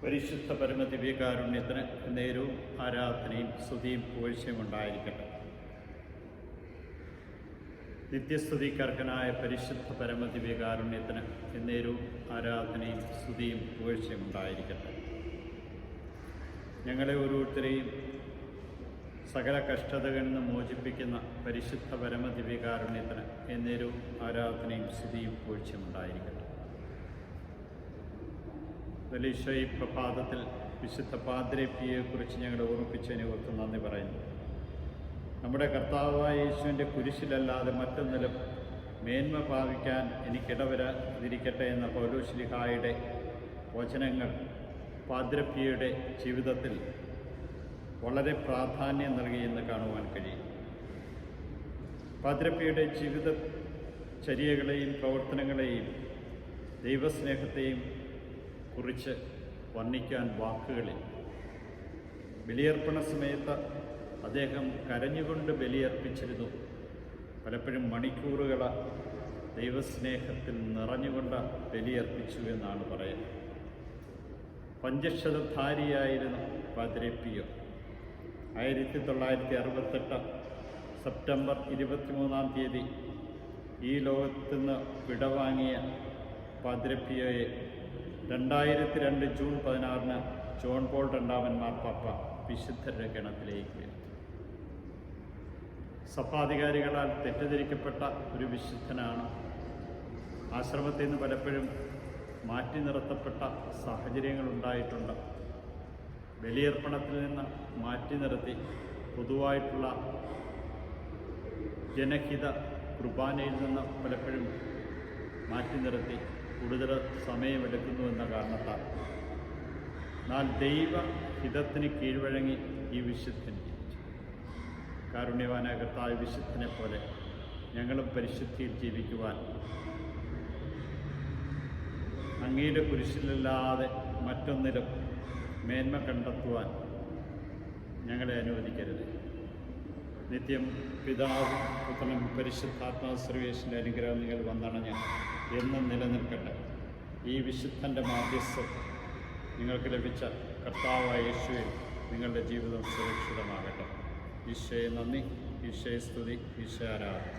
പരിശുദ്ധ പരമദിവ്യകാരുണ്യത്തിന് നേരവും ആരാധനയും സ്തുതിയും പുകഴ്ചയും ഉണ്ടായിരിക്കട്ടെ. നിത്യസ്തുതിക്കർഹനായ പരിശുദ്ധ പരമദിവ്യകാരുണ്യത്തിന് നേരവും ആരാധനയും സ്തുതിയും പുകഴ്ചയും ഉണ്ടായിരിക്കട്ടെ. ഞങ്ങളെ ഓരോരുത്തരെയും സകല കഷ്ടതകളിൽ നിന്ന് മോചിപ്പിക്കുന്ന പരിശുദ്ധ പരമദിവ്യകാരുണ്യത്തിന് എന്നേരവും ആരാധനയും സ്തുതിയും പുകഴ്ചയും ഉണ്ടായിരിക്കട്ടെ. ഈ പ്രഭാതത്തിൽ വിശുദ്ധ പാദ്രേ പിയെക്കുറിച്ച് ഞങ്ങളെ ഓർമ്മിപ്പിച്ചതിനെ ഓർത്ത് നന്ദി പറയുന്നു. നമ്മുടെ കർത്താവായ യേശുവിൻ്റെ കുരിശിലല്ലാതെ മറ്റൊന്നിലും മേന്മ ഭാവിക്കാൻ എനിക്കിടവരാതിരിക്കട്ടെ എന്ന പൗലോസ്ലീഹായുടെ വചനങ്ങൾ പാദ്രേ പിയുടെ ജീവിതത്തിൽ വളരെ പ്രാധാന്യം നൽകിയെന്ന് കാണുവാൻ കഴിയും. പാദ്രേ പിയുടെ ജീവിതചര്യകളെയും പ്രവർത്തനങ്ങളെയും ദൈവസ്നേഹത്തെയും കുറിച്ച് വർണ്ണിക്കാൻ വാക്കുകളിൽ. ബലിയർപ്പണ സമയത്ത് അദ്ദേഹം കരഞ്ഞുകൊണ്ട് ബലിയർപ്പിച്ചിരുന്നു. പലപ്പോഴും മണിക്കൂറുകൾ ദൈവസ്നേഹത്തിൽ നിറഞ്ഞുകൊണ്ട് ബലിയർപ്പിച്ചു എന്നാണ് പറയുന്നത്. പഞ്ചക്ഷതധാരിയായിരുന്നു പാദ്രേ പിയോ. 1968 സെപ്റ്റംബർ 23 ഈ ലോകത്തു നിന്ന് വിടവാങ്ങിയ പാദ്രേ പിയോയെ 2002 ജൂൺ 16 ജോൺ പോൾ II മാർപ്പാപ്പ വിശുദ്ധരുടെ ഗണത്തിലേക്ക് വരുത്തി. സഭാധികാരികളാൽ തെറ്റിദ്ധരിക്കപ്പെട്ട ഒരു വിശുദ്ധനാണ്. ആശ്രമത്തിൽ നിന്ന് പലപ്പോഴും മാറ്റി നിർത്തപ്പെട്ട സാഹചര്യങ്ങളുണ്ടായിട്ടുണ്ട്. ബലിയർപ്പണത്തിൽ നിന്ന് മാറ്റി നിർത്തി പൊതുവായിട്ടുള്ള ജനഹിത കുർബാനയിൽ നിന്ന് പലപ്പോഴും മാറ്റി നിർത്തി കൂടുതൽ സമയമെടുക്കുന്നു എന്ന കാരണത്താൽ. എന്നാൽ ദൈവഹിതത്തിന് കീഴ്വഴങ്ങി ഈ വിശുദ്ധൻ ജീവിച്ചു. കാരുണ്യവാനായ കർത്താവ് വിശുദ്ധനെ പോലെ ഞങ്ങളും പരിശുദ്ധിയിൽ ജീവിക്കുവാൻ, അങ്ങയുടെ കുരിശിലല്ലാതെ മറ്റൊന്നിലും മേന്മ കണ്ടെത്തുവാൻ ഞങ്ങളെ അനുവദിക്കരുത്. നിത്യം പിതാവും പുത്രനും പരിശുദ്ധാത്മാ സർവേശ്വരൻ്റെ അനുഗ്രഹം നിങ്ങൾ വന്നണഞ്ഞ് എന്നും നിലനിൽക്കട്ടെ. ഈ വിശുദ്ധൻ്റെ മാധ്യസ്ഥം നിങ്ങൾക്ക് ലഭിച്ച കർത്താവായ യേശുവിൽ നിങ്ങളുടെ ജീവിതം സുരക്ഷിതമാകട്ടെ. ഈശോയെ നന്ദി, ഈശോയെ സ്തുതി, ഈശോ ആരാധന.